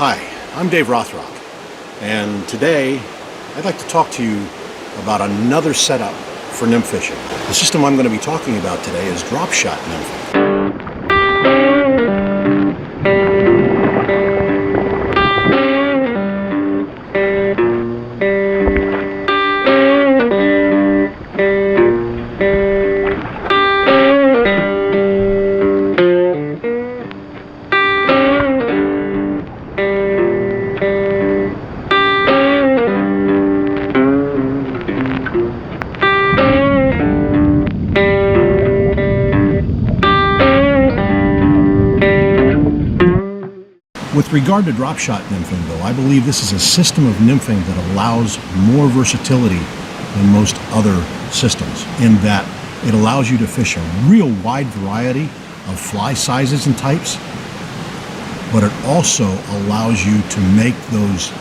Hi, I'm Dave Rothrock, and today I'd like to talk to you about another setup for nymph fishing. The system I'm going to be talking about today is drop shot nymphing. With regard to drop shot nymphing, though, I believe this is a system of nymphing that allows more versatility than most other systems, in that it allows you to fish a real wide variety of fly sizes and types, but it also allows you to make those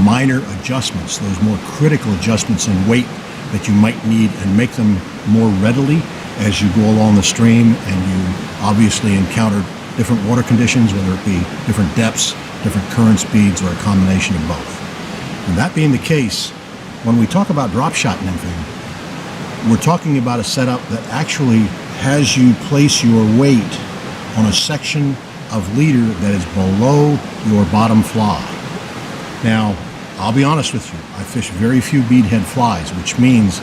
minor adjustments, those more critical adjustments in weight that you might need, and make them more readily as you go along the stream and you obviously encounter different water conditions, whether it be different depths, different current speeds, or a combination of both. And that being the case, when we talk about drop shot nymphing, we're talking about a setup that actually has you place your weight on a section of leader that is below your bottom fly. Now, I'll be honest with you, I fish very few beadhead flies, which means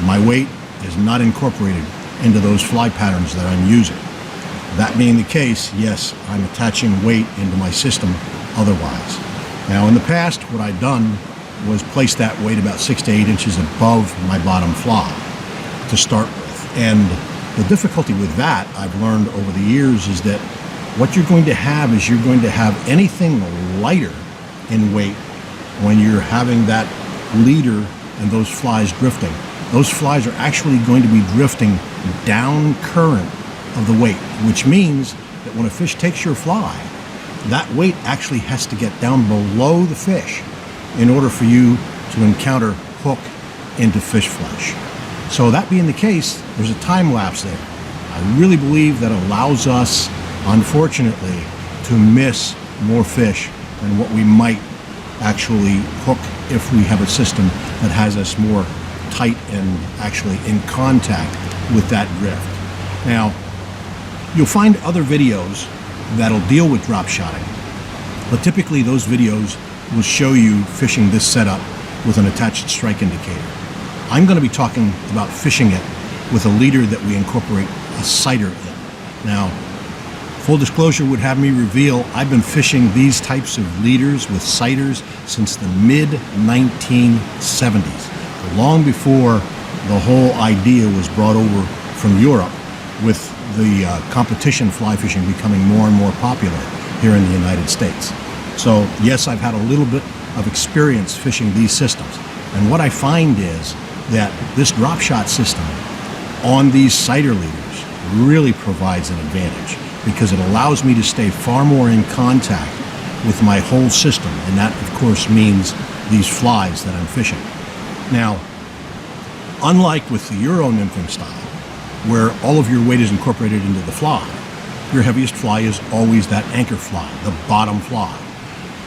my weight is not incorporated into those fly patterns that I'm using. That being the case, yes, I'm attaching weight into my system otherwise. Now, in the past, what I'd done was place that weight about 6 to 8 inches above my bottom fly to start with. And the difficulty with that, I've learned over the years, is that what you're going to have is you're going to have anything lighter in weight when you're having that leader and those flies drifting. Those flies are actually going to be drifting down current of the weight, which means that when a fish takes your fly, that weight actually has to get down below the fish in order for you to encounter hook into fish flesh. So that being the case, there's a time lapse there. I really believe that allows us, unfortunately, to miss more fish than what we might actually hook if we have a system that has us more tight and actually in contact with that drift. Now, you'll find other videos that'll deal with drop shotting, but typically those videos will show you fishing this setup with an attached strike indicator. I'm going to be talking about fishing it with a leader that we incorporate a sighter in. Now, full disclosure would have me reveal I've been fishing these types of leaders with sighters since the mid-1970s, long before the whole idea was brought over from Europe, with the competition fly fishing becoming more and more popular here in the United States. So yes, I've had a little bit of experience fishing these systems. And what I find is that this drop shot system on these sighter leaders really provides an advantage, because it allows me to stay far more in contact with my whole system. And that, of course, means these flies that I'm fishing. Now, unlike with the Euro nymphing style, where all of your weight is incorporated into the fly, your heaviest fly is always that anchor fly, the bottom fly.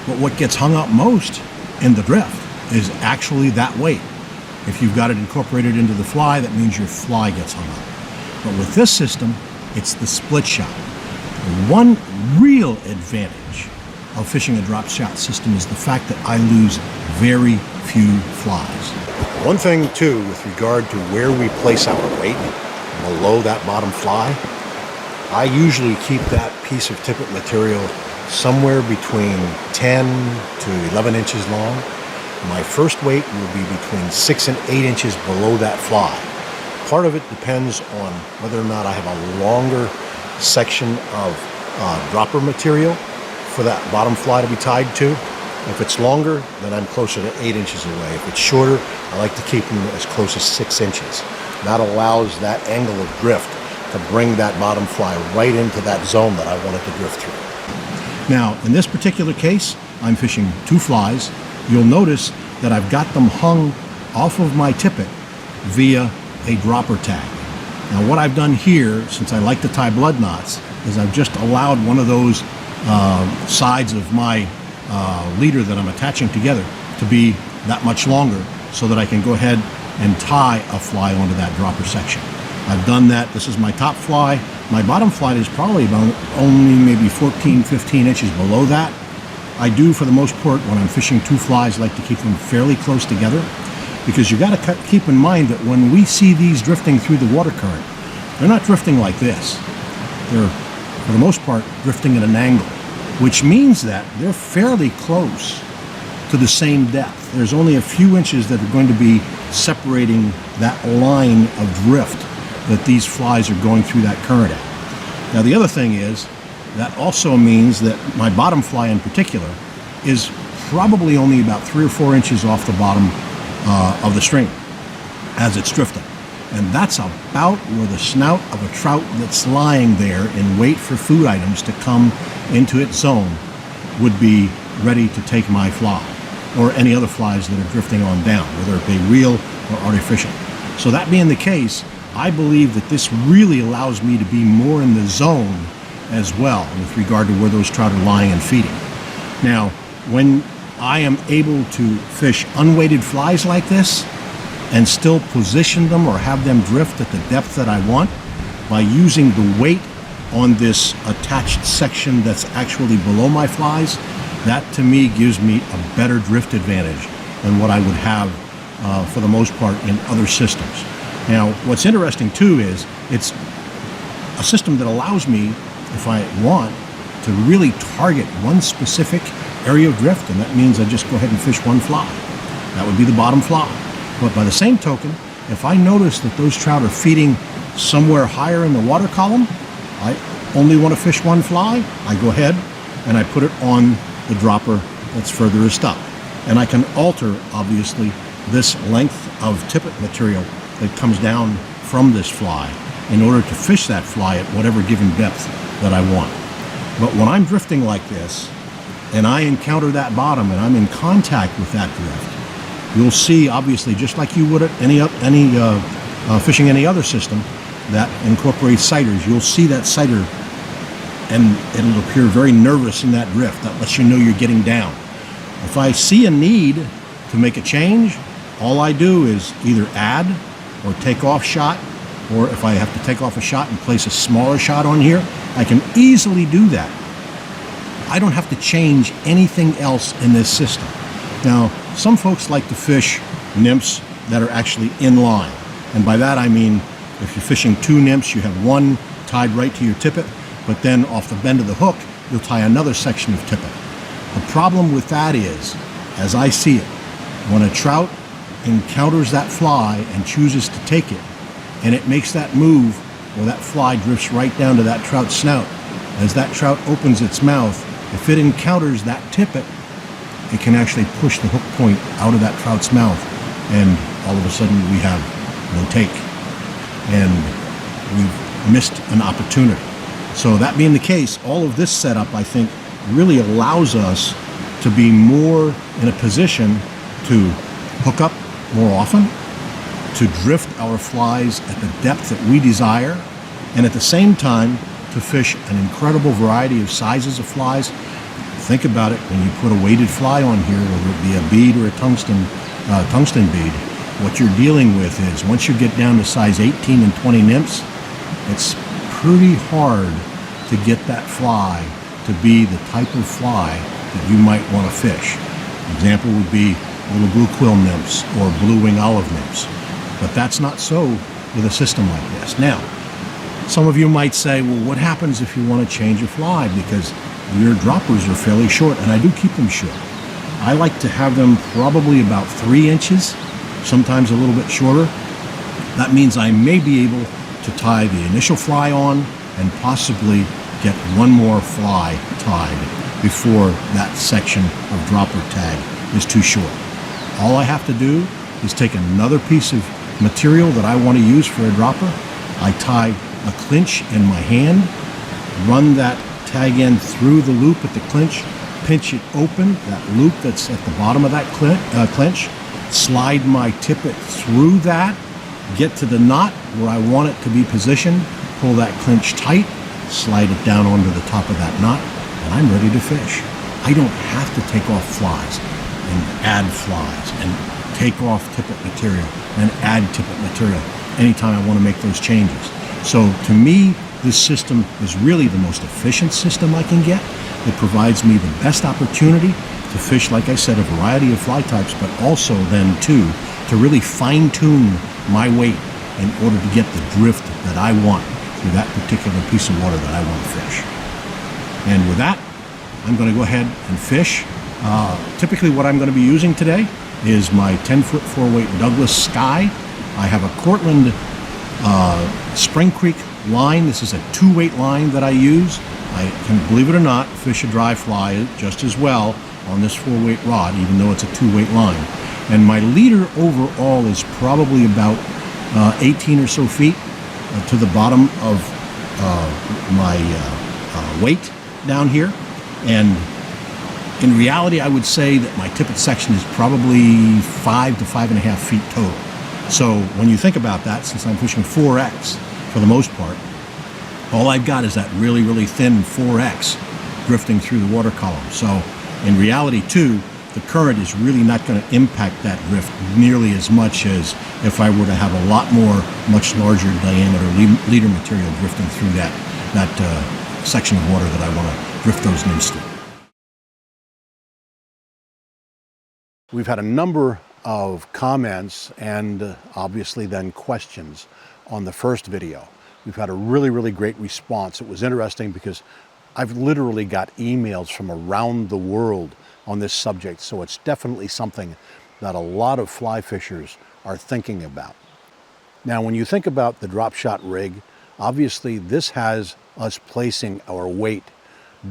But what gets hung up most in the drift is actually that weight. If you've got it incorporated into the fly, that means your fly gets hung up. But with this system, it's the split shot. One real advantage of fishing a drop shot system is the fact that I lose very few flies. One thing too, with regard to where we place our weight, below that bottom fly, I usually keep that piece of tippet material somewhere between 10 to 11 inches long. My first weight will be between 6 and 8 inches below that fly. Part of it depends on whether or not I have a longer section of dropper material for that bottom fly to be tied to. If it's longer, then I'm closer to 8 inches away. If it's shorter, I like to keep them as close as 6 inches. That allows that angle of drift to bring that bottom fly right into that zone that I want it to drift through. Now, in this particular case, I'm fishing 2 flies. You'll notice that I've got them hung off of my tippet via a dropper tag. Now, what I've done here, since I like to tie blood knots, is I've just allowed one of those sides of my leader that I'm attaching together to be that much longer so that I can go ahead and tie a fly onto that dropper section. I've done that. This is my top fly. My bottom fly is probably about only maybe 14, 15 inches below that. I do, for the most part, when I'm fishing two flies, like to keep them fairly close together, because you got to keep in mind that when we see these drifting through the water current, they're not drifting like this. They're, for the most part, drifting at an angle, which means that they're fairly close to the same depth. There's only a few inches that are going to be separating that line of drift that these flies are going through that current at. Now, the other thing is that also means that my bottom fly in particular is probably only about 3 or 4 inches off the bottom of the stream as it's drifting. And that's about where the snout of a trout that's lying there in wait for food items to come into its zone would be ready to take my fly, or any other flies that are drifting on down, whether it be real or artificial. So that being the case, I believe that this really allows me to be more in the zone as well with regard to where those trout are lying and feeding. Now, when I am able to fish unweighted flies like this and still position them or have them drift at the depth that I want by using the weight on this attached section that's actually below my flies, that to me gives me a better drift advantage than what I would have for the most part in other systems. Now, what's interesting too is it's a system that allows me, if I want, to really target one specific area of drift, and that means I just go ahead and fish one fly. That would be the bottom fly. But by the same token, if I notice that those trout are feeding somewhere higher in the water column, I only want to fish one fly, I go ahead and I put it on the dropper that's furthest up. And I can alter, obviously, this length of tippet material that comes down from this fly in order to fish that fly at whatever given depth that I want. But when I'm drifting like this, and I encounter that bottom and I'm in contact with that drift, you'll see, obviously, just like you would at fishing any other system that incorporates sighters, you'll see that sighter and it'll appear very nervous in that drift. That lets you know you're getting down. If I see a need to make a change, all I do is either add or take off shot, or if I have to take off a shot and place a smaller shot on here, I can easily do that. I don't have to change anything else in this system. Now, some folks like to fish nymphs that are actually in line. And by that I mean, if you're fishing two nymphs, you have one tied right to your tippet, but then off the bend of the hook, you'll tie another section of tippet. The problem with that is, as I see it, when a trout encounters that fly and chooses to take it, and it makes that move where that fly drifts right down to that trout's snout, as that trout opens its mouth, if it encounters that tippet, it can actually push the hook point out of that trout's mouth, and all of a sudden we have no take, and we've missed an opportunity. So that being the case, all of this setup, I think, really allows us to be more in a position to hook up more often, to drift our flies at the depth that we desire, and at the same time to fish an incredible variety of sizes of flies. Think about it, when you put a weighted fly on here, whether it be a bead or a tungsten bead, what you're dealing with is, once you get down to size 18 and 20 nymphs, it's pretty hard to get that fly to be the type of fly that you might want to fish. An example would be little blue quill nymphs or blue wing olive nymphs. But that's not so with a system like this. Now, some of you might say, well, what happens if you want to change a fly? Because your droppers are fairly short, and I do keep them short. I like to have them probably about 3 inches, sometimes a little bit shorter. That means I may be able to tie the initial fly on and possibly get one more fly tied before that section of dropper tag is too short. All I have to do is take another piece of material that I want to use for a dropper. I tie a clinch in my hand, run that tag end through the loop at the clinch, pinch it open, that loop that's at the bottom of that clinch, slide my tippet through that, get to the knot where I want it to be positioned, pull that clinch tight, slide it down onto the top of that knot, and I'm ready to fish. I don't have to take off flies and add flies and take off tippet material and add tippet material anytime I want to make those changes. So to me, this system is really the most efficient system I can get. It provides me the best opportunity to fish, like I said, a variety of fly types, but also then too, to really fine tune my weight in order to get the drift that I want through that particular piece of water that I want to fish. And with that, I'm going to go ahead and fish. Typically what I'm going to be using today is my 10-foot 4-weight Douglas Sky. I have a Cortland Spring Creek line. This is a 2-weight line that I use. I can, believe it or not, fish a dry fly just as well on this 4-weight rod, even though it's a 2-weight line. And my leader overall is probably about 18 or so feet to the bottom of my weight down here. And in reality, I would say that my tippet section is probably 5 to 5.5 feet total. So when you think about that, since I'm fishing 4X for the most part, all I've got is that really, really thin 4X drifting through the water column. So in reality too, the current is really not going to impact that drift nearly as much as if I were to have a lot more, much larger diameter leader material drifting through that section of water that I want to drift those nymphs through. We've had a number of comments and obviously then questions on the first video. We've had a really, really great response. It was interesting because I've literally got emails from around the world on this subject, so it's definitely something that a lot of fly fishers are thinking about. Now, when you think about the drop shot rig, obviously this has us placing our weight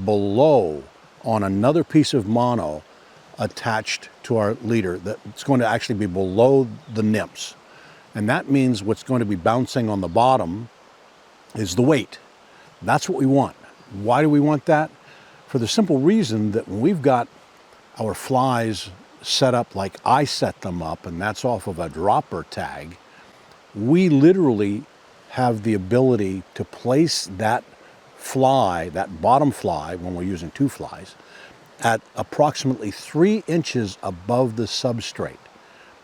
below on another piece of mono attached to our leader that's going to actually be below the nymphs. And that means what's going to be bouncing on the bottom is the weight. That's what we want. Why do we want that? For the simple reason that when we've got our flies set up like I set them up, and that's off of a dropper tag, we literally have the ability to place that fly, that bottom fly, when we're using two flies, at approximately 3 inches above the substrate.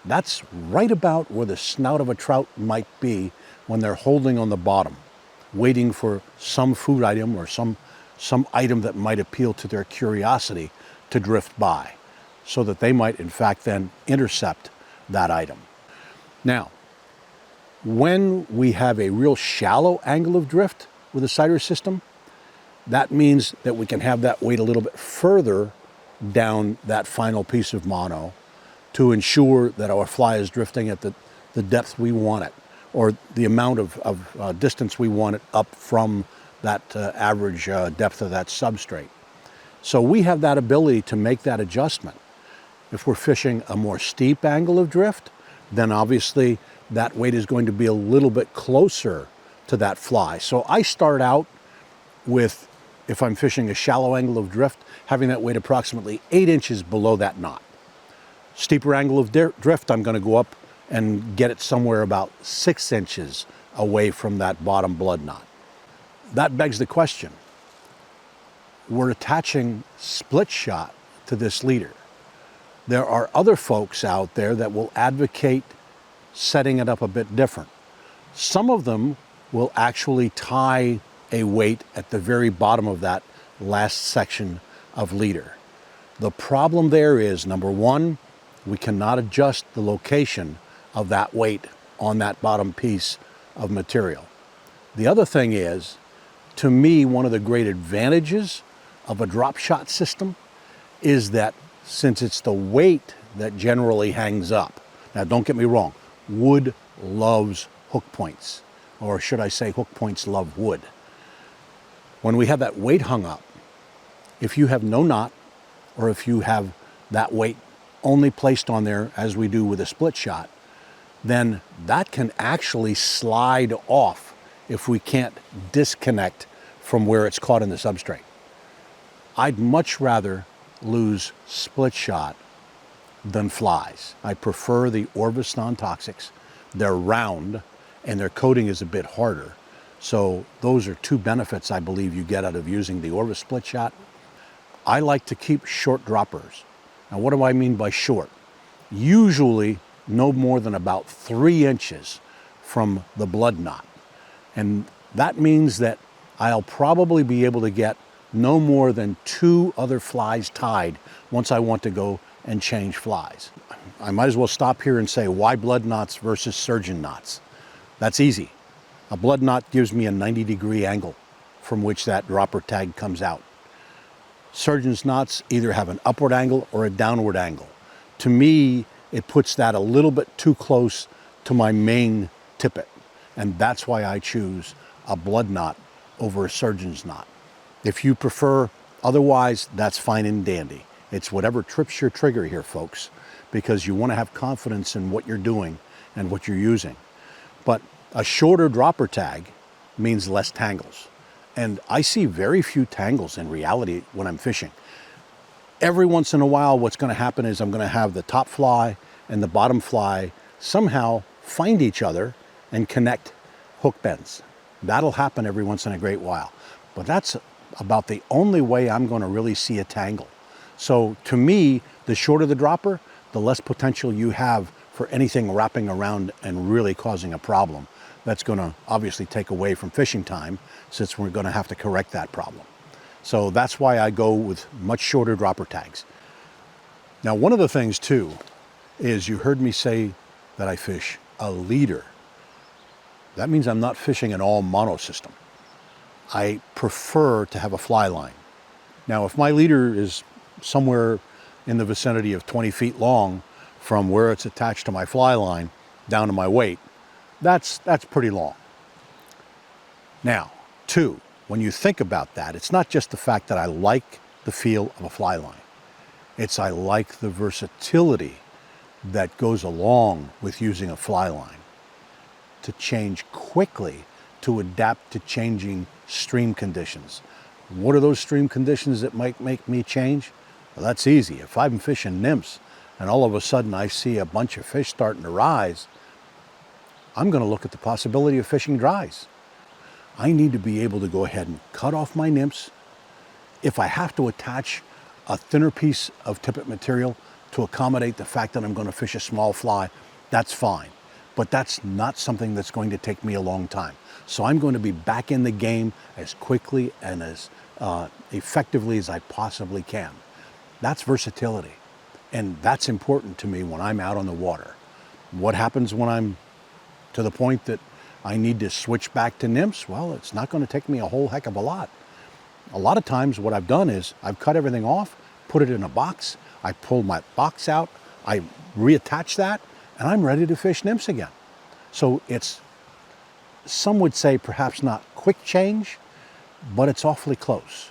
That's right about where the snout of a trout might be when they're holding on the bottom, waiting for some food item or some item that might appeal to their curiosity to drift by, so that they might in fact then intercept that item. Now, when we have a real shallow angle of drift with a sighter system, that means that we can have that weight a little bit further down that final piece of mono to ensure that our fly is drifting at the depth we want it, or the amount of distance we want it up from that average depth of that substrate. So we have that ability to make that adjustment. If we're fishing a more steep angle of drift, then obviously that weight is going to be a little bit closer to that fly. So I start out with, if I'm fishing a shallow angle of drift, having that weight approximately 8 inches below that knot. Steeper angle of drift, I'm going to go up and get it somewhere about 6 inches away from that bottom blood knot. That begs the question. We're attaching split shot to this leader. There are other folks out there that will advocate setting it up a bit different. Some of them will actually tie a weight at the very bottom of that last section of leader. The problem there is, number one, we cannot adjust the location of that weight on that bottom piece of material. The other thing is, to me, one of the great advantages of a drop shot system is that since it's the weight that generally hangs up, now don't get me wrong, wood loves hook points, or should I say hook points love wood. When we have that weight hung up, if you have no knot, or if you have that weight only placed on there as we do with a split shot, then that can actually slide off if we can't disconnect from where it's caught in the substrate. I'd much rather lose split shot than flies. I prefer the Orvis non-toxics. They're round and their coating is a bit harder. So those are two benefits I believe you get out of using the Orvis split shot. I like to keep short droppers. Now, what do I mean by short? Usually no more than about 3 inches from the blood knot. And that means that I'll probably be able to get no more than 2 other flies tied once I want to go and change flies. I might as well stop here and say, why blood knots versus surgeon knots? That's easy. A blood knot gives me a 90-degree angle from which that dropper tag comes out. Surgeon's knots either have an upward angle or a downward angle. To me, it puts that a little bit too close to my main tippet, and that's why I choose a blood knot over a surgeon's knot. If you prefer otherwise, that's fine and dandy. It's whatever trips your trigger here, folks, because you want to have confidence in what you're doing and what you're using. But a shorter dropper tag means less tangles. And I see very few tangles in reality when I'm fishing. Every once in a while, what's going to happen is I'm going to have the top fly and the bottom fly somehow find each other and connect hook bends. That'll happen every once in a great while. But that's about the only way I'm going to really see a tangle. So to me, the shorter the dropper, the less potential you have for anything wrapping around and really causing a problem. That's going to obviously take away from fishing time, since we're going to have to correct that problem. So that's why I go with much shorter dropper tags. Now, one of the things too is you heard me say that I fish a leader. That means I'm not fishing an all mono system. I prefer to have a fly line. Now, if my leader is somewhere in the vicinity of 20 feet long from where it's attached to my fly line down to my weight, that's pretty long. Now, two, when you think about that, it's not just the fact that I like the feel of a fly line. It's I like the versatility that goes along with using a fly line to change quickly, to adapt to changing stream conditions. What are those stream conditions that might make me change? Well, that's easy. If I'm fishing nymphs and all of a sudden I see a bunch of fish starting to rise, I'm going to look at the possibility of fishing dries. I need to be able to go ahead and cut off my nymphs. If I have to attach a thinner piece of tippet material to accommodate the fact that I'm going to fish a small fly, that's fine. But that's not something that's going to take me a long time. So I'm going to be back in the game as quickly and as effectively as I possibly can. That's versatility. And that's important to me when I'm out on the water. What happens when I'm to the point that I need to switch back to nymphs? Well, it's not going to take me a whole heck of a lot. A lot of times what I've done is I've cut everything off, put it in a box, I pull my box out, I reattach that, and I'm ready to fish nymphs again. So it's, some would say perhaps not quick change, but it's awfully close.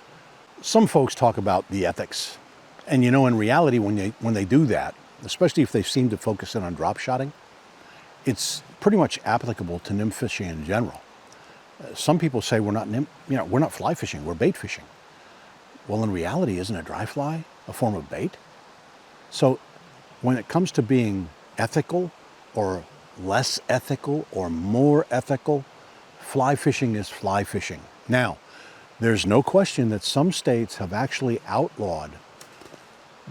Some folks talk about the ethics. And you know, in reality, when they do that, especially if they seem to focus in on drop shotting, it's pretty much applicable to nymph fishing in general. Some people say we're not fly fishing, we're bait fishing. Well, in reality, isn't a dry fly a form of bait? So when it comes to being ethical or less ethical or more ethical, fly fishing is fly fishing. Now, there's no question that some states have actually outlawed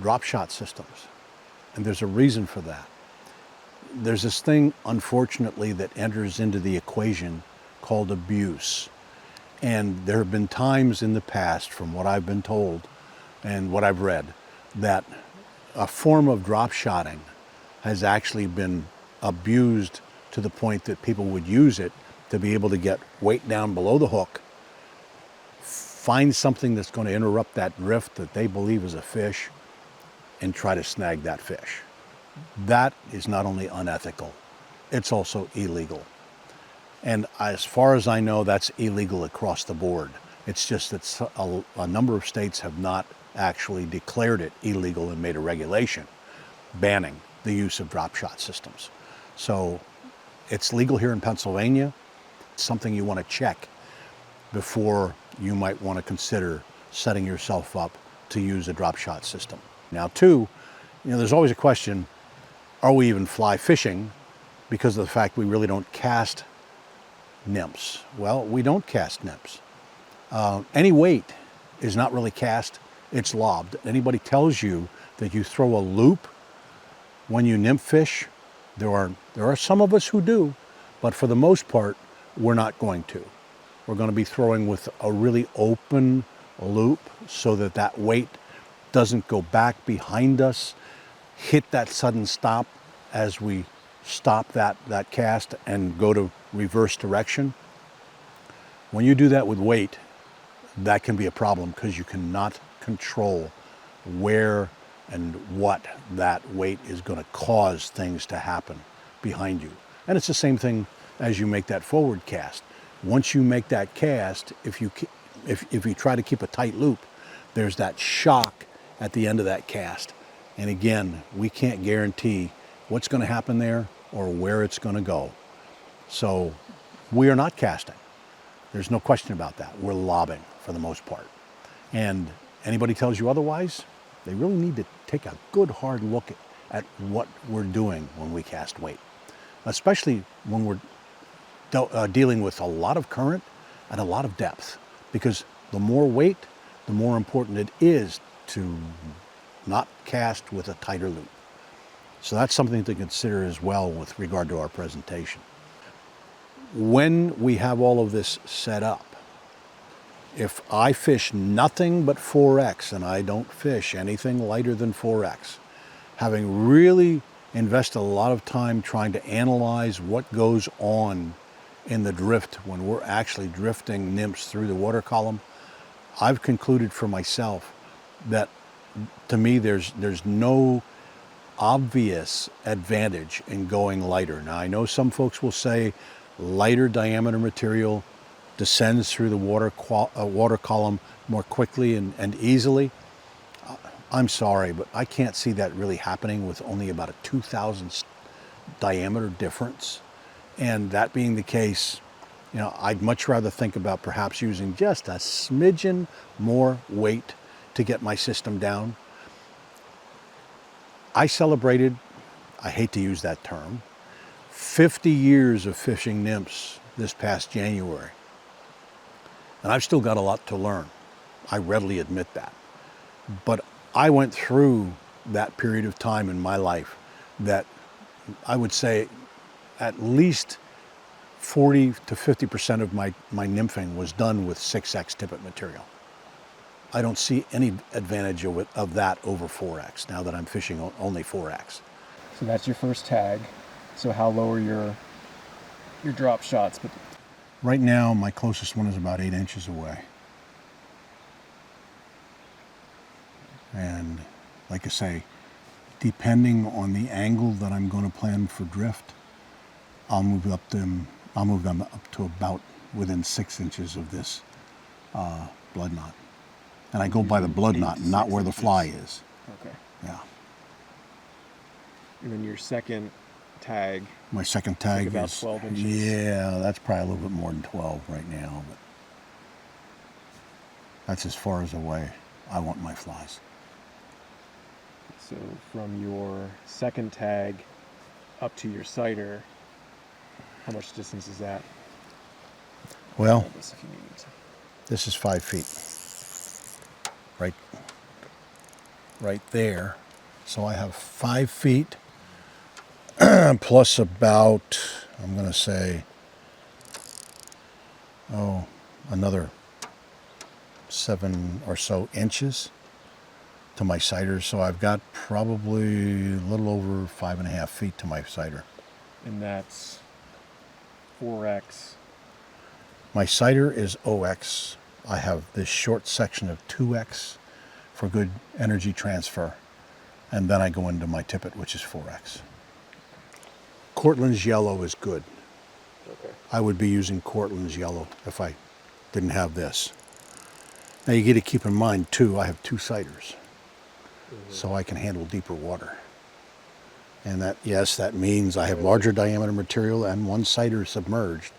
drop shot systems, and there's a reason for that. There's this thing, unfortunately, that enters into the equation called abuse. And there have been times in the past, from what I've been told and what I've read, that a form of drop shotting has actually been abused to the point that people would use it to be able to get weight down below the hook, find something that's going to interrupt that drift that they believe is a fish, and try to snag that fish. That is not only unethical, it's also illegal. And as far as I know, that's illegal across the board. It's just that a number of states have not actually declared it illegal and made a regulation banning the use of drop shot systems. So it's legal here in Pennsylvania. It's something you want to check before you might want to consider setting yourself up to use a drop shot system. Now, two, there's always a question, are we even fly fishing because of the fact we really don't cast nymphs? Well, we don't cast nymphs. Any weight is not really cast it's lobbed. Anybody tells you that you throw a loop when you nymph fish, there are some of us who do, but for the most part, we're not going to. We're going to be throwing with a really open loop so that that weight doesn't go back behind us, hit that sudden stop as we stop that cast and go to reverse direction. When you do that with weight, that can be a problem because you cannot control where and what that weight is going to cause things to happen behind you. And it's the same thing as you make that forward cast. Once you make that cast, if you try to keep a tight loop, there's that shock at the end of that cast. And again, we can't guarantee what's going to happen there or where it's going to go. So we are not casting. There's no question about that. We're lobbing for the most part. And anybody tells you otherwise, they really need to take a good hard look at what we're doing when we cast weight, especially when we're dealing with a lot of current and a lot of depth, because the more weight, the more important it is to not cast with a tighter loop. So that's something to consider as well with regard to our presentation. When we have all of this set up, if I fish nothing but 4X and I don't fish anything lighter than 4X, having really invested a lot of time trying to analyze what goes on in the drift when we're actually drifting nymphs through the water column, I've concluded for myself that to me there's no obvious advantage in going lighter. Now I know some folks will say lighter diameter material descends through the water column more quickly and easily. I'm sorry, but I can't see that really happening with only about a 2,000 diameter difference. And that being the case, I'd much rather think about perhaps using just a smidgen more weight to get my system down. I celebrated, I hate to use that term, 50 years of fishing nymphs this past January. And I've still got a lot to learn. I readily admit that. But I went through that period of time in my life that I would say at least 40 to 50% of my nymphing was done with 6X tippet material. I don't see any advantage of that over 4X now that I'm fishing only 4X. So that's your first tag. So how low are your drop shots? But right now, my closest one is about 8 inches away. And like I say, depending on the angle that I'm going to plan for drift, I'll move them up to about within 6 inches of this blood knot. And I go by the blood knot, not where the fly is. Okay. Yeah. And then your second tag. My second tag about is 12 inches. Yeah, that's probably a little bit more than 12 right now, but that's as far as away I want my flies. So from your second tag up to your sighter, how much distance is that? Well, If you need to. this is 5 feet. Right there. So I have 5 feet plus about, I'm going to say, another 7 or so inches to my sighter. So I've got probably a little over 5.5 feet to my sighter. And that's 4X. My sighter is OX. I have this short section of 2X for good energy transfer. And then I go into my tippet, which is 4X. Cortland's yellow is good. Okay. I would be using Cortland's yellow if I didn't have this. Now you got to keep in mind too, I have 2 sighters. So I can handle deeper water. And that means I have larger diameter material and 1 sighter submerged.